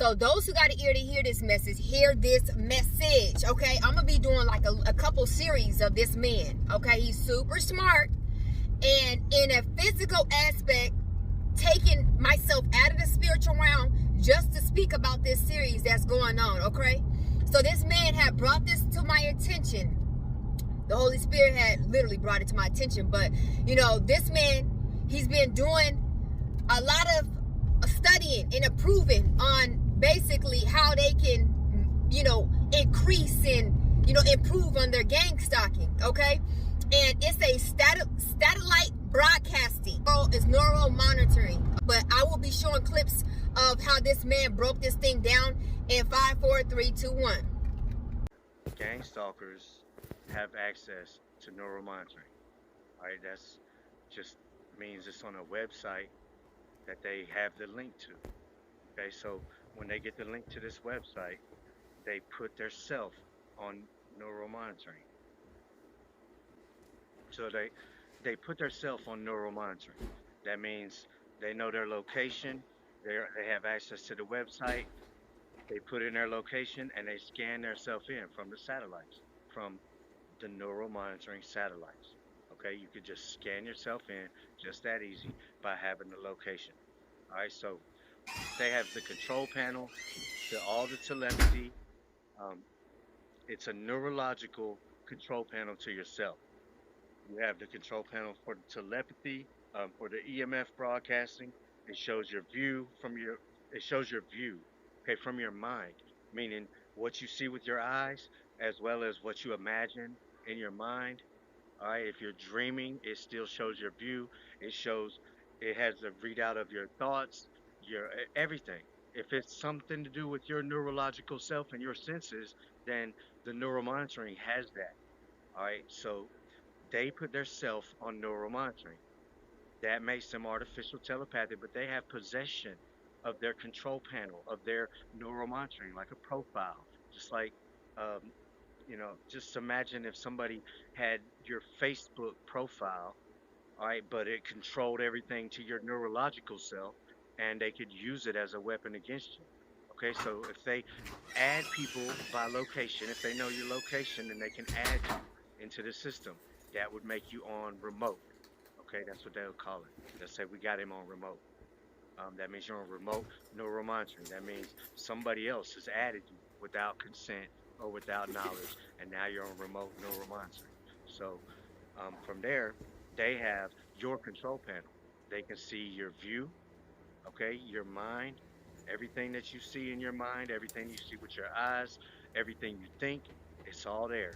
So those who got an ear to hear this message, hear this message, okay? I'm going to be doing like a couple series of this man, okay? He's super smart. And in a physical aspect, taking myself out of the spiritual realm just to speak about this series that's going on, okay? So this man had brought this to my attention. The Holy Spirit had literally brought it to my attention. But, you know, this man, he's been doing a lot of studying and improving on basically how they can, you know, increase and, you know, improve on their gang stalking, okay? And it's a satellite broadcasting. It's neural monitoring. But I will be showing clips of how this man broke this thing down in 5, 4, 3, 2, 1. Gangstalkers have access to neural monitoring. All right, that's just means it's on a website that they have the link to. Okay, so when they get the link to this website, they put their self on neural monitoring. So they put their self on neural monitoring. That means they know their location. They have access to the website. They put in their location and they scan their self in from the satellites, from the neural monitoring satellites. Okay, you could just scan yourself in just that easy by having the location. All right, so they have the control panel to all the telepathy. It's a neurological control panel to yourself. You have the control panel for the telepathy, for the EMF broadcasting. It shows your view okay, from your mind, meaning what you see with your eyes as well as what you imagine in your mind. All right, if you're dreaming, it still shows your view. It has a readout of your thoughts, your everything. If it's something to do with your neurological self and your senses, then the neural monitoring has that. All right, so they put their self on neural monitoring. That makes them artificial telepathic, but they have possession of their control panel, of their neural monitoring, like a profile, just like um, just imagine if somebody had your Facebook profile, all right, but it controlled everything to your neurological self and they could use it as a weapon against you. Okay, so if they add people by location, if they know your location, then they can add you into the system. That would make you on remote. Okay, that's what they'll call it. They'll say, we got him on remote. That means you're on remote neural monitoring. That means somebody else has added you without consent or without knowledge, and now you're on remote neural monitoring. So from there, they have your control panel. They can see your view, okay, your mind, everything that you see in your mind, everything you see with your eyes, everything you think, it's all there.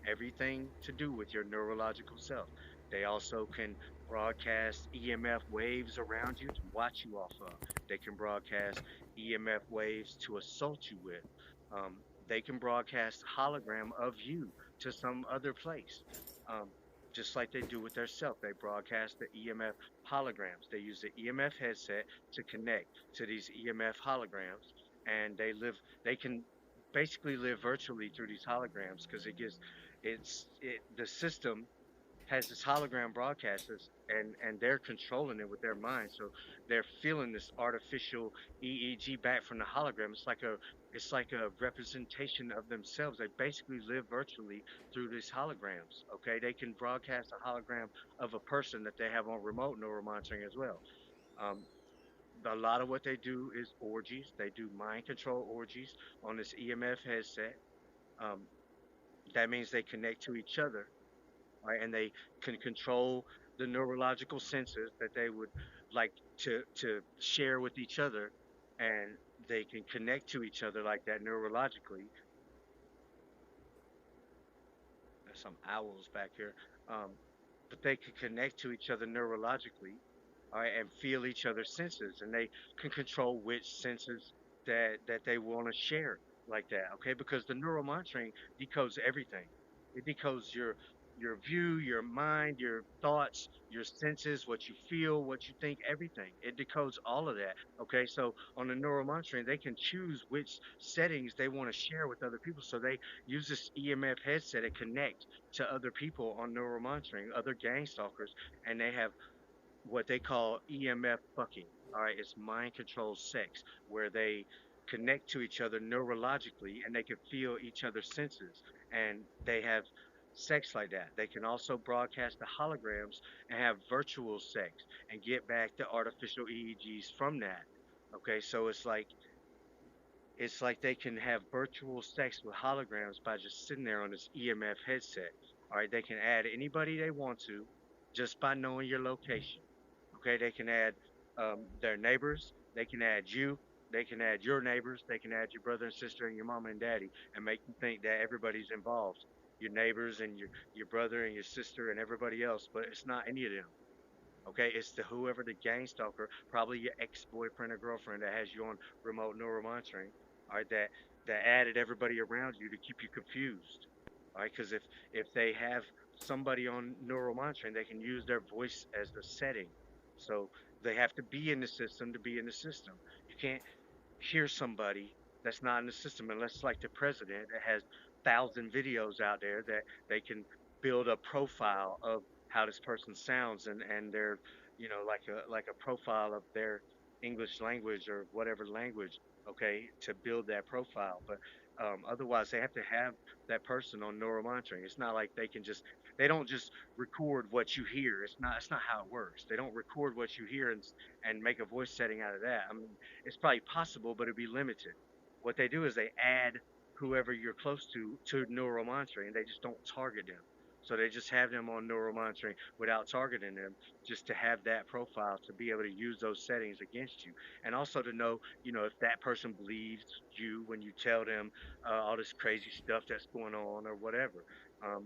Everything to do with your neurological self. They also can broadcast EMF waves around you to watch you off of. They can broadcast EMF waves to assault you with. They can broadcast hologram of you to some other place. Um, just like they do with their self. They broadcast the EMF holograms. They use the EMF headset to connect to these EMF holograms, and they can basically live virtually through these holograms because the system has this hologram broadcasters and they're controlling it with their mind. So they're feeling this artificial EEG back from the hologram. It's like a representation of themselves. They basically live virtually through these holograms. Okay, they can broadcast a hologram of a person that they have on remote neural monitoring as well. Um, a lot of what they do is orgies. They do mind control orgies on this EMF headset. Um, that means they connect to each other, right? And they can control the neurological sensors that they would like to share with each other, and they can connect to each other like that neurologically. There's some owls back here, um, but they can connect to each other neurologically, all right, and feel each other's senses, and they can control which senses that they want to share like that, okay? Because the neural monitoring decodes everything. It decodes your view, your mind, your thoughts, your senses, what you feel, what you think, everything. It decodes all of that. Okay, so on the neural monitoring, they can choose which settings they want to share with other people. So they use this EMF headset to connect to other people on neural monitoring, other gang stalkers, and they have what they call EMF fucking. All right, it's mind control sex, where they connect to each other neurologically, and they can feel each other's senses, and they have sex like that. They can also broadcast the holograms and have virtual sex and get back the artificial EEGs from that. Okay, so it's like they can have virtual sex with holograms by just sitting there on this EMF headset. All right, they can add anybody they want to just by knowing your location. Okay, they can add their neighbors, they can add you, they can add your neighbors, they can add your brother and sister and your mama and daddy and make you think that everybody's involved. Your neighbors and your brother and your sister and everybody else, but it's not any of them. Okay, it's the whoever the gang stalker, probably your ex-boyfriend or girlfriend that has you on remote neural monitoring. All right, that added everybody around you to keep you confused. All right, because if they have somebody on neural monitoring, they can use their voice as the setting. So they have to be in the system to be in the system. You can't hear somebody that's not in the system unless like the president that has 1,000 videos out there that they can build a profile of how this person sounds and their like a profile of their English language or whatever language, okay, to build that profile. But otherwise they have to have that person on neural monitoring. It's not like they don't just record what you hear. It's not how it works. They don't record what you hear and make a voice setting out of that. I mean, it's probably possible, but it'd be limited. What they do is they add whoever you're close to neural monitoring. They just don't target them. So they just have them on neural monitoring without targeting them, just to have that profile to be able to use those settings against you, and also to know, if that person believes you when you tell them all this crazy stuff that's going on or whatever.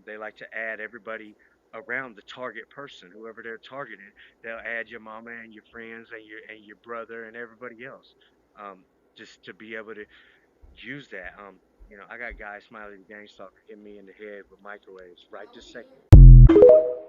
They like to add everybody around the target person, whoever they're targeting. They'll add your mama and your friends and your brother and everybody else, um, just to be able to use that. I got guys Smiley the Gang Stalker hitting me in the head with microwaves right this second.